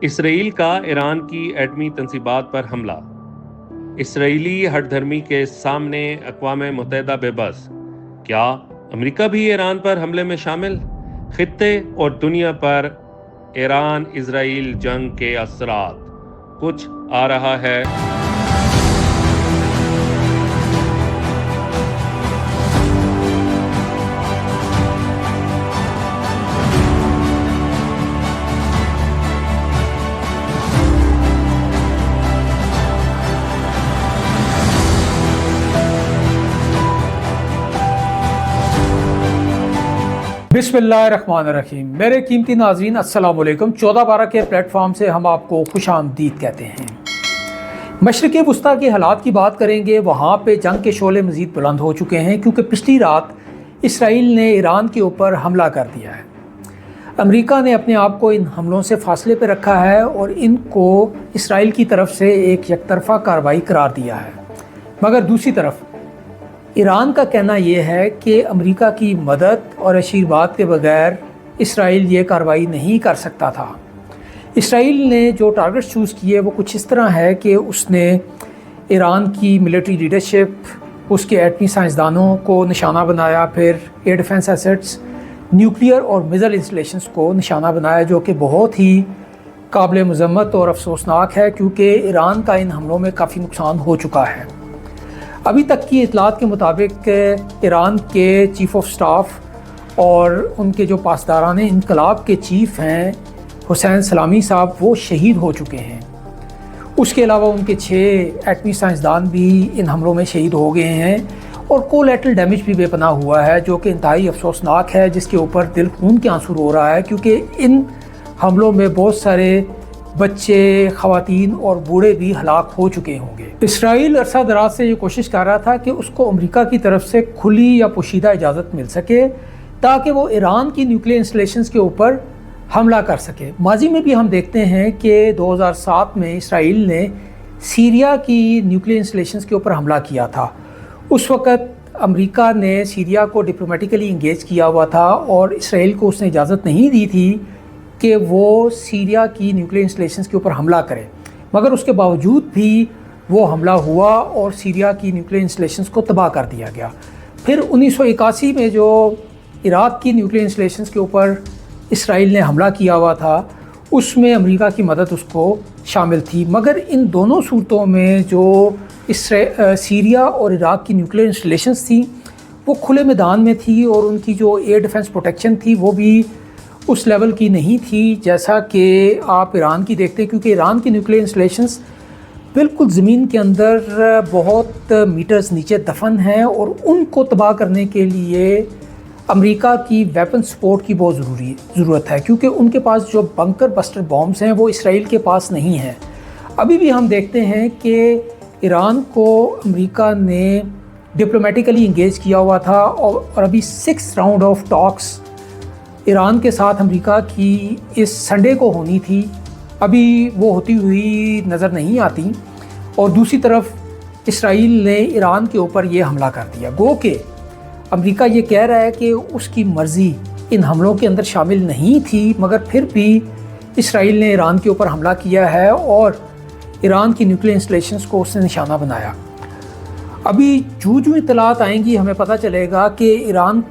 اسرائیل کا ایران کی ایٹمی تنصیبات پر حملہ۔ اسرائیلی ہٹ دھرمی کے سامنے اقوام متحدہ بے بس۔ کیا امریکہ بھی ایران پر حملے میں شامل؟ خطے اور دنیا پر ایران اسرائیل جنگ کے اثرات، کچھ آ رہا ہے۔ بسم اللہ الرحمن الرحیم۔ میرے قیمتی ناظرین السلام علیکم۔ 14/12 کے پلیٹ فارم سے ہم آپ کو خوش آمدید کہتے ہیں۔ مشرق وسطیٰ کے حالات کی بات کریں گے۔ وہاں پہ جنگ کے شعلے مزید بلند ہو چکے ہیں کیونکہ پچھلی رات اسرائیل نے ایران کے اوپر حملہ کر دیا ہے۔ امریکہ نے اپنے آپ کو ان حملوں سے فاصلے پہ رکھا ہے اور ان کو اسرائیل کی طرف سے ایک یک طرفہ کارروائی قرار دیا ہے، مگر دوسری طرف ایران کا کہنا یہ ہے کہ امریکہ کی مدد اور آشیرواد کے بغیر اسرائیل یہ کارروائی نہیں کر سکتا تھا۔ اسرائیل نے جو ٹارگٹ چوز کیے وہ کچھ اس طرح ہے کہ اس نے ایران کی ملٹری لیڈرشپ، اس کے ایٹمی سائنسدانوں کو نشانہ بنایا، پھر ایئر ڈیفنس ایسٹس، نیوکلیئر اور میزائل انسٹالیشنز کو نشانہ بنایا، جو کہ بہت ہی قابل مذمت اور افسوسناک ہے کیونکہ ایران کا ان حملوں میں کافی نقصان ہو چکا ہے۔ ابھی تک کی اطلاعات کے مطابق ایران کے چیف آف سٹاف اور ان کے جو پاسداران انقلاب کے چیف ہیں حسین سلامی صاحب، وہ شہید ہو چکے ہیں۔ اس کے علاوہ ان کے 6 ایٹمی سائنسدان بھی ان حملوں میں شہید ہو گئے ہیں اور کولیٹرل ڈیمیج بھی بے پناہ ہوا ہے، جو کہ انتہائی افسوسناک ہے، جس کے اوپر دل خون کے آنسو رو رہا ہے کیونکہ ان حملوں میں بہت سارے بچے، خواتین اور بوڑھے بھی ہلاک ہو چکے ہوں گے۔ اسرائیل عرصہ دراز سے یہ کوشش کر رہا تھا کہ اس کو امریکہ کی طرف سے کھلی یا پوشیدہ اجازت مل سکے تاکہ وہ ایران کی نیوکلیئر انسٹالیشنز کے اوپر حملہ کر سکے۔ ماضی میں بھی ہم دیکھتے ہیں کہ 2007 میں اسرائیل نے سیریا کی نیوکلیئر انسٹالیشنز کے اوپر حملہ کیا تھا۔ اس وقت امریکہ نے سیریا کو ڈپلومیٹیکلی انگیج کیا ہوا تھا اور اسرائیل کو اس نے اجازت نہیں دی تھی کہ وہ سیریا کی نیوکلیئر انسٹالیشنز کے اوپر حملہ کرے، مگر اس کے باوجود بھی وہ حملہ ہوا اور سیریا کی نیوکلیئر انسٹالیشنز کو تباہ کر دیا گیا۔ پھر 1981 میں جو عراق کی نیوکلیئر انسٹالیشنز کے اوپر اسرائیل نے حملہ کیا ہوا تھا، اس میں امریکہ کی مدد اس کو شامل تھی، مگر ان دونوں صورتوں میں جو سیریا اور عراق کی نیوکلیئر انسٹالیشنز تھیں وہ کھلے میدان میں تھی اور ان کی جو ایئر ڈیفنس پروٹیکشن تھی وہ بھی اس لیول کی نہیں تھی جیسا کہ آپ ایران کی دیکھتے ہیں، کیونکہ ایران کی نیوکلیئر انسٹالیشنز بالکل زمین کے اندر بہت میٹرز نیچے دفن ہیں اور ان کو تباہ کرنے کے لیے امریکہ کی ویپن سپورٹ کی بہت ضرورت ہے، کیونکہ ان کے پاس جو بنکر بسٹر بامز ہیں وہ اسرائیل کے پاس نہیں ہیں۔ ابھی بھی ہم دیکھتے ہیں کہ ایران کو امریکہ نے ڈپلومیٹیکلی انگیج کیا ہوا تھا اور ابھی 6 راؤنڈ آف ٹاکس ایران کے ساتھ امریکہ کی اس سنڈے کو ہونی تھی، ابھی وہ ہوتی ہوئی نظر نہیں آتی، اور دوسری طرف اسرائیل نے ایران کے اوپر یہ حملہ کر دیا۔ گو کہ امریکہ یہ کہہ رہا ہے کہ اس کی مرضی ان حملوں کے اندر شامل نہیں تھی، مگر پھر بھی اسرائیل نے ایران کے اوپر حملہ کیا ہے اور ایران کی نیوکلیئر انسٹالیشنز کو اس نے نشانہ بنایا۔ ابھی جو اطلاعات آئیں گی ہمیں پتہ چلے گا کہ ایران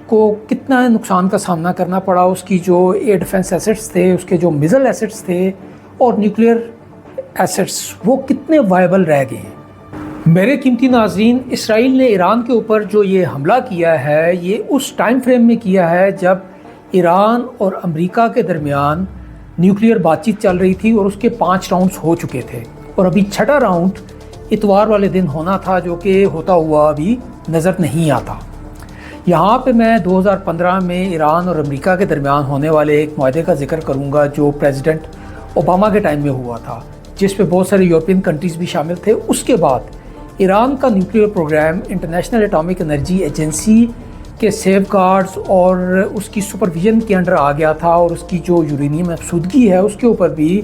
کو کتنا نقصان کا سامنا کرنا پڑا، اس کی جو ایئر ڈیفنس ایسٹس تھے، اس کے جو میزائل ایسٹس تھے اور نیوکلیئر ایسٹس، وہ کتنے وائبل رہ گئے ہیں۔ میرے قیمتی ناظرین، اسرائیل نے ایران کے اوپر جو یہ حملہ کیا ہے یہ اس ٹائم فریم میں کیا ہے جب ایران اور امریکہ کے درمیان نیوکلیئر بات چیت چل رہی تھی اور اس کے 5 راؤنڈز ہو چکے تھے اور ابھی 6واں راؤنڈ اتوار والے دن ہونا تھا، جو کہ ہوتا ہوا ابھی نظر نہیں آتا۔ یہاں پہ میں 2015 میں ایران اور امریکہ کے درمیان ہونے والے ایک معاہدے کا ذکر کروں گا جو پریزیڈنٹ اوباما کے ٹائم میں ہوا تھا، جس پہ بہت سارے یورپین کنٹریز بھی شامل تھے۔ اس کے بعد ایران کا nuclear programme International Atomic Energy Agency کے سیف گارڈز اور اس کی سپرویژن کے انڈر آ گیا تھا، اور اس کی جو یورینیم افسودگی ہے اس کے اوپر بھی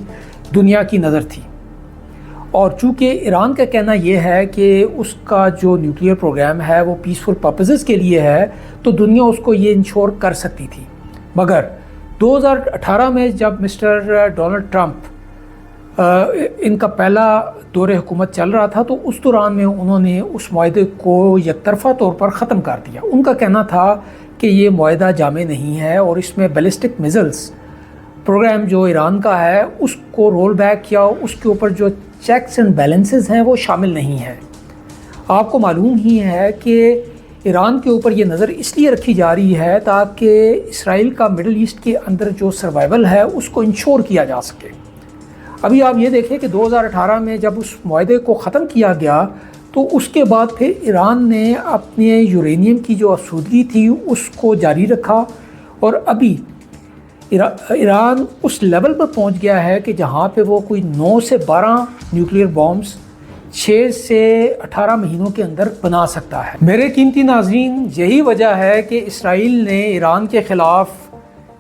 دنیا کی نظر تھی۔ اور چونکہ ایران کا کہنا یہ ہے کہ اس کا جو نیوکلیئر پروگرام ہے وہ پیسفل پرپزز کے لیے ہے، تو دنیا اس کو یہ انشور کر سکتی تھی، مگر 2018 میں جب مسٹر ڈونلڈ ٹرمپ ان کا پہلا دور حکومت چل رہا تھا تو اس دوران میں انہوں نے اس معاہدے کو یک طرفہ طور پر ختم کر دیا۔ ان کا کہنا تھا کہ یہ معاہدہ جامع نہیں ہے اور اس میں بیلسٹک میزلز پروگرام جو ایران کا ہے اس کو رول بیک یا اس کے اوپر جو چیکس اینڈ بیلنسز ہیں وہ شامل نہیں ہیں۔ آپ کو معلوم ہی ہے کہ ایران کے اوپر یہ نظر اس لیے رکھی جا رہی ہے تاکہ اسرائیل کا مڈل ایسٹ کے اندر جو سروائیول ہے اس کو انشور کیا جا سکے۔ ابھی آپ یہ دیکھیں کہ 2018 میں جب اس معاہدے کو ختم کیا گیا تو اس کے بعد پھر ایران نے اپنے یورینیم کی جو آسودگی تھی اس کو جاری رکھا، اور ابھی ایران اس لیول پر پہنچ گیا ہے کہ جہاں پہ وہ کوئی 9 سے 12 نیوکلیئر بامبس 6 سے 18 مہینوں کے اندر بنا سکتا ہے۔ میرے قیمتی ناظرین، یہی وجہ ہے کہ اسرائیل نے ایران کے خلاف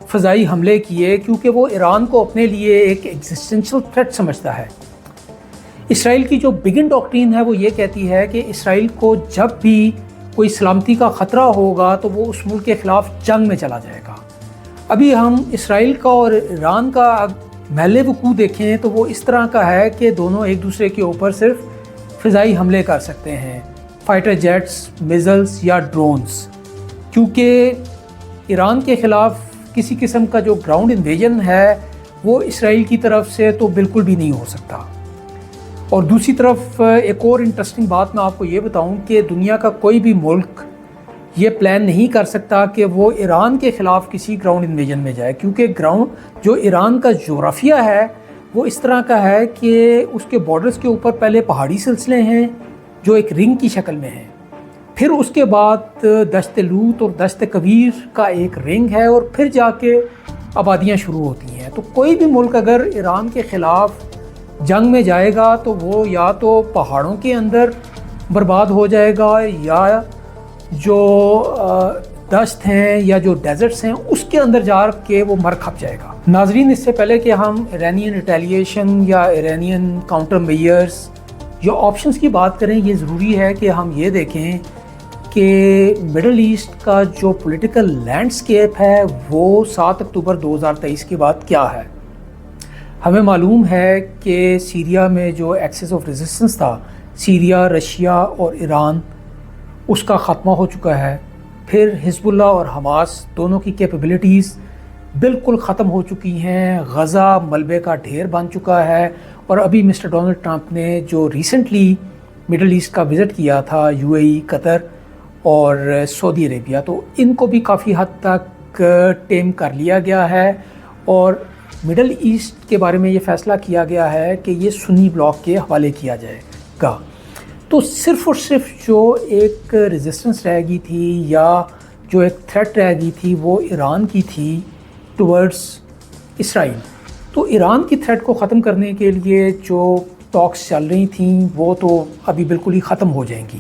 فضائی حملے کیے، کیونکہ وہ ایران کو اپنے لیے ایک ایگزسٹنشل تھریٹ سمجھتا ہے۔ اسرائیل کی جو بگن ڈاکٹرین ہے وہ یہ کہتی ہے کہ اسرائیل کو جب بھی کوئی سلامتی کا خطرہ ہوگا تو وہ اس ملک کے خلاف جنگ میں چلا جائے گا۔ ابھی ہم اسرائیل کا اور ایران کا محل وقوع دیکھیں تو وہ اس طرح کا ہے کہ دونوں ایک دوسرے کے اوپر صرف فضائی حملے کر سکتے ہیں، فائٹر جیٹس، میزلز یا ڈرونز، کیونکہ ایران کے خلاف کسی قسم کا جو گراؤنڈ انویژن ہے وہ اسرائیل کی طرف سے تو بالکل بھی نہیں ہو سکتا۔ اور دوسری طرف ایک اور انٹرسٹنگ بات میں آپ کو یہ بتاؤں کہ دنیا کا کوئی بھی ملک یہ پلان نہیں کر سکتا کہ وہ ایران کے خلاف کسی گراؤنڈ انویژن میں جائے، کیونکہ گراؤنڈ جو ایران کا جغرافیہ ہے وہ اس طرح کا ہے کہ اس کے بارڈرز کے اوپر پہلے پہاڑی سلسلے ہیں جو ایک رنگ کی شکل میں ہیں، پھر اس کے بعد دشت لوت اور دشت کویر کا ایک رنگ ہے، اور پھر جا کے آبادیاں شروع ہوتی ہیں۔ تو کوئی بھی ملک اگر ایران کے خلاف جنگ میں جائے گا تو وہ یا تو پہاڑوں کے اندر برباد ہو جائے گا یا جو دشت ہیں یا جو ڈیزرٹس ہیں اس کے اندر جا کے وہ مر کھپ جائے گا۔ ناظرین، اس سے پہلے کہ ہم ایرانین ریٹیلیشن یا ایرانین کاؤنٹر میئرز یا آپشنز کی بات کریں، یہ ضروری ہے کہ ہم یہ دیکھیں کہ مڈل ایسٹ کا جو پولیٹیکل لینڈسکیپ ہے وہ 7 اکتوبر 2023 کے بعد کیا ہے۔ ہمیں معلوم ہے کہ سیریا میں جو ایکسس آف ریزسٹنس تھا، سیریا، رشیا اور ایران، اس کا خاتمہ ہو چکا ہے۔ پھر حزب اللہ اور حماس دونوں کی کیپیبلٹیز بالکل ختم ہو چکی ہیں، غزہ ملبے کا ڈھیر بن چکا ہے، اور ابھی مسٹر ڈونلڈ ٹرمپ نے جو ریسنٹلی مڈل ایسٹ کا وزٹ کیا تھا، UAE، قطر اور سعودی عربیہ، تو ان کو بھی کافی حد تک ٹیم کر لیا گیا ہے، اور مڈل ایسٹ کے بارے میں یہ فیصلہ کیا گیا ہے کہ یہ سنی بلاک کے حوالے کیا جائے گا۔ تو صرف اور صرف جو ایک ریزسٹنس رہ گئی تھی یا جو ایک تھریٹ رہ گئی تھی وہ ایران کی تھی ٹورڈز اسرائیل۔ تو ایران کی تھریٹ کو ختم کرنے کے لیے جو ٹاکس چل رہی تھیں وہ تو ابھی بالکل ہی ختم ہو جائیں گی،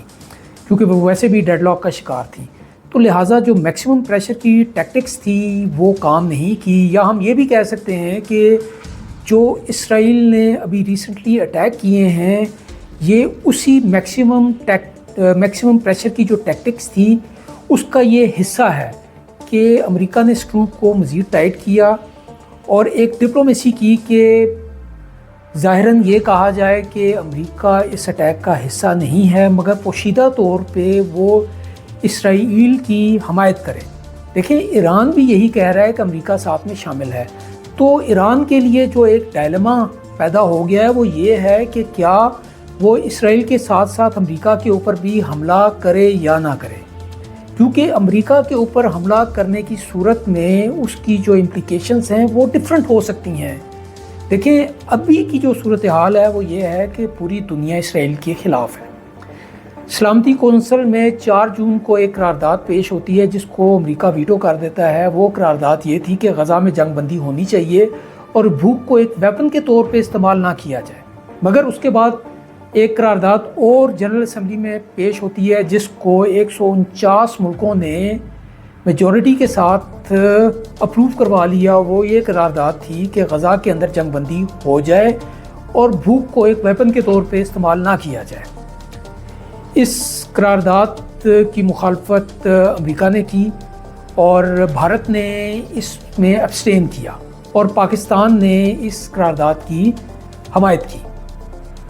کیونکہ وہ ویسے بھی ڈیڈ لاک کا شکار تھی۔ تو لہٰذا جو میکسیمم پریشر کی ٹیکٹکس تھی وہ کام نہیں کی، یا ہم یہ بھی کہہ سکتے ہیں کہ جو اسرائیل نے ابھی ریسنٹلی اٹیک کیے ہیں یہ اسی میکسیمم پریشر کی جو ٹیکٹکس تھی اس کا یہ حصہ ہے کہ امریکہ نے اسکرو کو مزید ٹائٹ کیا اور ایک ڈپلومیسی کی کہ ظاہراً یہ کہا جائے کہ امریکہ اس اٹیک کا حصہ نہیں ہے، مگر پوشیدہ طور پہ وہ اسرائیل کی حمایت کرے۔ دیکھیں، ایران بھی یہی کہہ رہا ہے کہ امریکہ ساتھ میں شامل ہے، تو ایران کے لیے جو ایک ڈائلما پیدا ہو گیا ہے وہ یہ ہے کہ کیا وہ اسرائیل کے ساتھ ساتھ امریکہ کے اوپر بھی حملہ کرے یا نہ کرے، کیونکہ امریکہ کے اوپر حملہ کرنے کی صورت میں اس کی جو امپلیکیشنز ہیں وہ ڈفرینٹ ہو سکتی ہیں۔ دیکھیں، ابھی کی جو صورتحال ہے وہ یہ ہے کہ پوری دنیا اسرائیل کے خلاف ہے۔ سلامتی کونسل میں 4 جون کو ایک قرارداد پیش ہوتی ہے جس کو امریکہ ویٹو کر دیتا ہے۔ وہ قرارداد یہ تھی کہ غزہ میں جنگ بندی ہونی چاہیے اور بھوک کو ایک ویپن کے طور پہ استعمال نہ کیا جائے، مگر اس کے بعد ایک قرارداد اور جنرل اسمبلی میں پیش ہوتی ہے جس کو 149 ملکوں نے میجورٹی کے ساتھ اپروو کروا لیا۔ وہ یہ قرارداد تھی کہ غزہ کے اندر جنگ بندی ہو جائے اور بھوک کو ایک ویپن کے طور پہ استعمال نہ کیا جائے۔ اس قرارداد کی مخالفت امریکہ نے کی اور بھارت نے اس میں ابسٹین کیا اور پاکستان نے اس قرارداد کی حمایت کی۔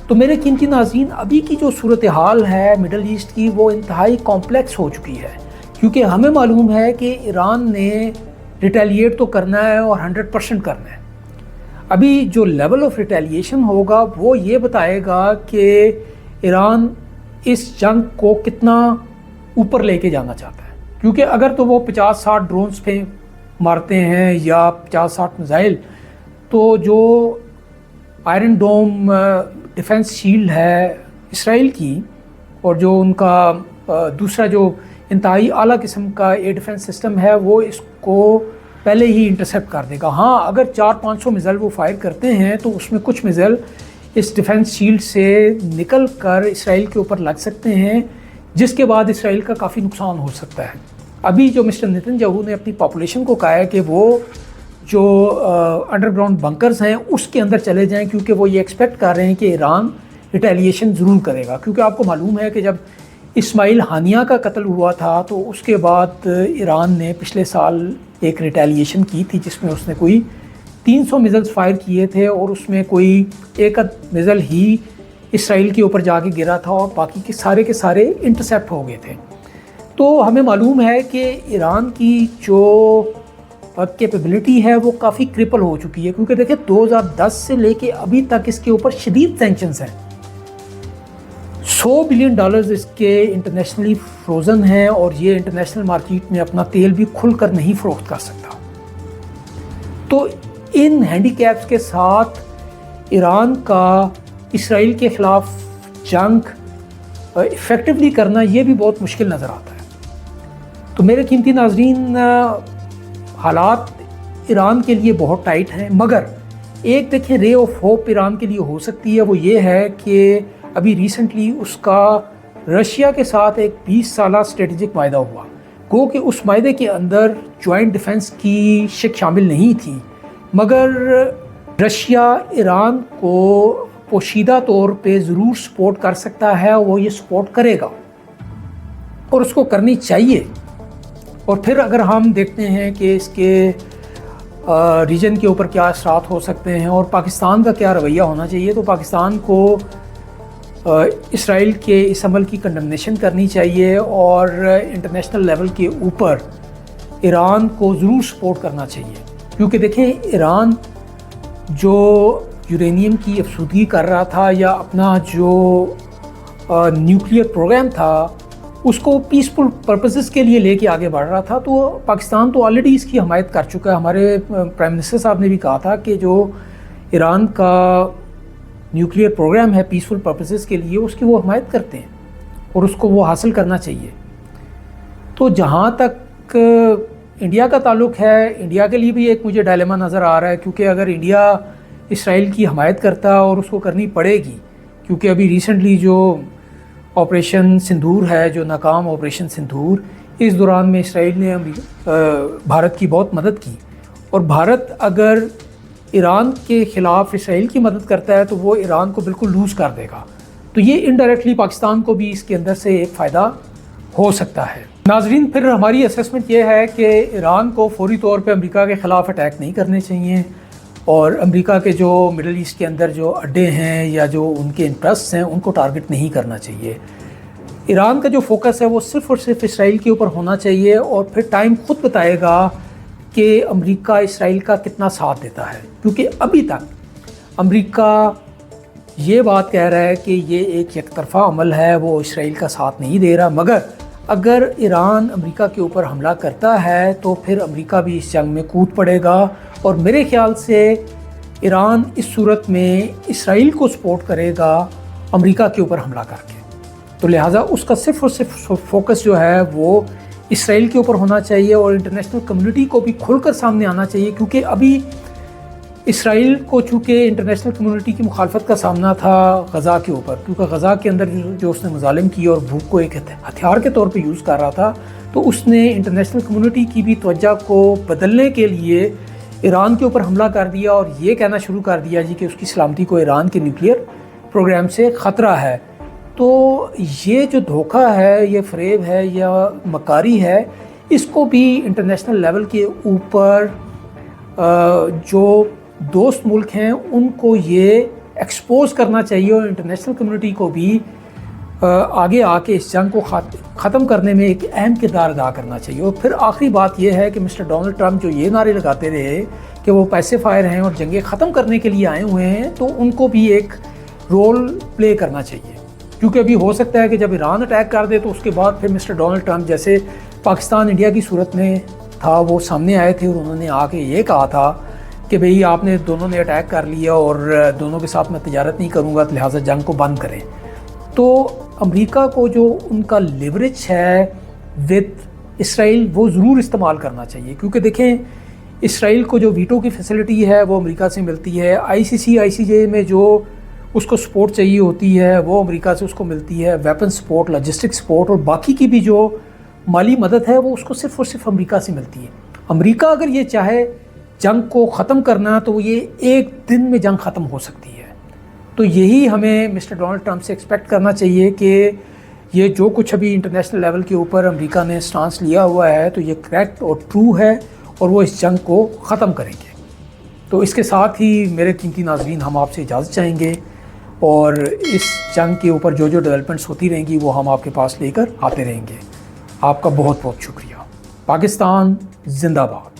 تو میرے قیمتی ناظرین، ابھی کی جو صورتحال ہے مڈل ایسٹ کی وہ انتہائی کمپلیکس ہو چکی ہے، کیونکہ ہمیں معلوم ہے کہ ایران نے ریٹیلیٹ تو کرنا ہے اور 100% کرنا ہے۔ ابھی جو لیول آف ریٹیلیشن ہوگا وہ یہ بتائے گا کہ ایران اس جنگ کو کتنا اوپر لے کے جانا چاہتا ہے، کیونکہ اگر تو وہ 50-60 ڈرونز پہ مارتے ہیں یا 50-60 میزائل، تو جو آئرن ڈوم ڈیفنس شیلڈ ہے اسرائیل کی، اور جو ان کا دوسرا جو انتہائی اعلیٰ قسم کا ایئر ڈیفنس سسٹم ہے، وہ اس کو پہلے ہی انٹرسیپٹ کر دے گا۔ ہاں، اگر 400-500 میزائل وہ فائر کرتے ہیں تو اس میں کچھ میزائل اس ڈیفنس شیلڈ سے نکل کر اسرائیل کے اوپر لگ سکتے ہیں، جس کے بعد اسرائیل کا کافی نقصان ہو سکتا ہے۔ ابھی جو مسٹر نیتن یاہو نے اپنی پاپولیشن کو کہا ہے کہ وہ جو انڈر گراؤنڈ بنکرز ہیں اس کے اندر چلے جائیں، کیونکہ وہ یہ ایکسپیکٹ کر رہے ہیں کہ ایران ریٹیلیشن ضرور کرے گا، کیونکہ آپ کو معلوم ہے کہ جب اسماعیل ہانیہ کا قتل ہوا تھا تو اس کے بعد ایران نے پچھلے سال ایک ریٹیلیشن کی تھی، جس میں اس نے کوئی 300 میزائلز فائر کیے تھے، اور اس میں کوئی ایک میزائل ہی اسرائیل کے اوپر جا کے گرا تھا اور باقی کے سارے انٹرسیپٹ ہو گئے تھے۔ تو ہمیں معلوم ہے کہ ایران کی جو کیپیبلٹی ہے وہ کافی کرپل ہو چکی ہے، کیونکہ دیکھیں 2010 سے لے کے ابھی تک اس کے اوپر شدید سینکشنز ہیں۔ $100 بلین اس کے انٹرنیشنلی فروزن ہیں، اور یہ انٹرنیشنل مارکیٹ میں اپنا تیل بھی کھل کر نہیں فروخت کر سکتا۔ تو ان ہینڈی کیپس کے ساتھ ایران کا اسرائیل کے خلاف جنگ افیکٹولی کرنا یہ بھی بہت مشکل نظر آتا ہے۔ تو میرے قیمتی ناظرین، حالات ایران کے لیے بہت ٹائٹ ہیں، مگر ایک دیکھیں رے آف ہوپ ایران کے لیے ہو سکتی ہے، وہ یہ ہے کہ ابھی ریسنٹلی اس کا رشیا کے ساتھ ایک 20 سالہ اسٹریٹجک معاہدہ ہوا، گو کہ اس معاہدے کے اندر جوائنٹ ڈیفنس کی شق شامل نہیں تھی، مگر رشیا ایران کو پوشیدہ طور پہ ضرور سپورٹ کر سکتا ہے، وہ یہ سپورٹ کرے گا اور اس کو کرنی چاہیے۔ اور پھر اگر ہم دیکھتے ہیں کہ اس کے ریجن کے اوپر کیا اثرات ہو سکتے ہیں اور پاکستان کا کیا رویہ ہونا چاہیے، تو پاکستان کو اسرائیل کے اس عمل کی کنڈمنیشن کرنی چاہیے، اور انٹرنیشنل لیول کے اوپر ایران کو ضرور سپورٹ کرنا چاہیے، کیونکہ دیکھیں ایران جو یورینیم کی افزودگی کر رہا تھا یا اپنا جو نیوکلیئر پروگرام تھا اس کو پیسفل پرپسز کے لیے لے کے آگے بڑھ رہا تھا، تو پاکستان تو آلریڈی اس کی حمایت کر چکا ہے۔ ہمارے پرائم منسٹر صاحب نے بھی کہا تھا کہ جو ایران کا نیوکلیئر پروگرام ہے پیسفل پرپسز کے لیے، اس کی وہ حمایت کرتے ہیں اور اس کو وہ حاصل کرنا چاہیے۔ تو جہاں تک انڈیا کا تعلق ہے، انڈیا کے لیے بھی ایک مجھے ڈائلیما نظر آ رہا ہے، کیونکہ اگر انڈیا اسرائیل کی حمایت کرتا اور اس کو کرنی پڑے گی، کیونکہ ابھی ریسنٹلی جو آپریشن سندور ہے، جو ناکام آپریشن سندور، اس دوران میں اسرائیل نے بھارت کی بہت مدد کی، اور بھارت اگر ایران کے خلاف اسرائیل کی مدد کرتا ہے تو وہ ایران کو بالکل لوز کر دے گا، تو یہ انڈائریکٹلی پاکستان کو بھی اس کے اندر سے ایک فائدہ ہو سکتا ہے۔ ناظرین، پھر ہماری اسیسمنٹ یہ ہے کہ ایران کو فوری طور پہ امریکہ کے خلاف اٹیک نہیں کرنے چاہیے، اور امریکہ کے جو مڈل ایسٹ کے اندر جو اڈے ہیں یا جو ان کے انٹرسٹ ہیں ان کو ٹارگٹ نہیں کرنا چاہیے۔ ایران کا جو فوکس ہے وہ صرف اور صرف اسرائیل کے اوپر ہونا چاہیے، اور پھر ٹائم خود بتائے گا کہ امریکہ اسرائیل کا کتنا ساتھ دیتا ہے، کیونکہ ابھی تک امریکہ یہ بات کہہ رہا ہے کہ یہ ایک یک طرفہ عمل ہے، وہ اسرائیل کا ساتھ نہیں دے رہا، مگر اگر ایران امریکہ کے اوپر حملہ کرتا ہے تو پھر امریکہ بھی اس جنگ میں کود پڑے گا، اور میرے خیال سے ایران اس صورت میں اسرائیل کو سپورٹ کرے گا امریکہ کے اوپر حملہ کر کے، تو لہٰذا اس کا صرف اور صرف فوکس جو ہے وہ اسرائیل کے اوپر ہونا چاہیے، اور انٹرنیشنل کمیونٹی کو بھی کھل کر سامنے آنا چاہیے، کیونکہ ابھی اسرائیل کو چونکہ انٹرنیشنل کمیونٹی کی مخالفت کا سامنا تھا غزہ کے اوپر، کیونکہ غزہ کے اندر جو اس نے مظالم کی اور بھوک کو ایک ہتھیار کے طور پہ یوز کر رہا تھا، تو اس نے انٹرنیشنل کمیونٹی کی بھی توجہ کو بدلنے کے لیے ایران کے اوپر حملہ کر دیا، اور یہ کہنا شروع کر دیا کہ اس کی سلامتی کو ایران کے نیوکلیئر پروگرام سے خطرہ ہے۔ تو یہ جو دھوکہ ہے، یہ فریب ہے یا مکاری ہے، اس کو بھی انٹرنیشنل لیول کے اوپر جو دوست ملک ہیں ان کو یہ ایکسپوز کرنا چاہیے اور انٹرنیشنل کمیونٹی کو بھی آگے آ کے اس جنگ کو ختم کرنے میں ایک اہم کردار ادا کرنا چاہیے۔ اور پھر آخری بات یہ ہے کہ مسٹر ڈونلڈ ٹرمپ جو یہ نعرے لگاتے رہے کہ وہ پیسیفائر ہیں اور جنگیں ختم کرنے کے لیے آئے ہوئے ہیں، تو ان کو بھی ایک رول پلے کرنا چاہیے، کیونکہ ابھی ہو سکتا ہے کہ جب ایران اٹیک کر دے تو اس کے بعد پھر مسٹر ڈونلڈ ٹرمپ جیسے پاکستان انڈیا کی صورت میں تھا وہ سامنے آئے تھے اور انہوں نے آ کے یہ کہا تھا کہ بھئی آپ نے دونوں نے اٹیک کر لیا اور دونوں کے ساتھ میں تجارت نہیں کروں گا، لہٰذا جنگ کو بند کریں۔ تو امریکہ کو جو ان کا لیوریج ہے وتھ اسرائیل وہ ضرور استعمال کرنا چاہیے، کیونکہ دیکھیں اسرائیل کو جو ویٹو کی فیسلٹی ہے وہ امریکہ سے ملتی ہے، ICC میں جو اس کو سپورٹ چاہیے ہوتی ہے وہ امریکہ سے اس کو ملتی ہے، ویپن سپورٹ، لاجسٹک سپورٹ اور باقی کی بھی جو مالی مدد ہے وہ اس کو صرف اور صرف امریکہ سے ملتی ہے۔ امریکہ اگر یہ چاہے جنگ کو ختم کرنا تو یہ ایک دن میں جنگ ختم ہو سکتی ہے۔ تو یہی ہمیں مسٹر ڈونلڈ ٹرمپ سے ایکسپیکٹ کرنا چاہیے کہ یہ جو کچھ ابھی انٹرنیشنل لیول کے اوپر امریکہ نے سٹانس لیا ہوا ہے تو یہ کریکٹ اور ٹرو ہے اور وہ اس جنگ کو ختم کریں گے۔ تو اس کے ساتھ ہی میرے قیمتی ناظرین ہم آپ سے اجازت چاہیں گے اور اس جنگ کے اوپر جو ڈیولپمنٹس ہوتی رہیں گی وہ ہم آپ کے پاس لے کر آتے رہیں گے۔ آپ کا بہت بہت شکریہ۔ پاکستان زندہ باد۔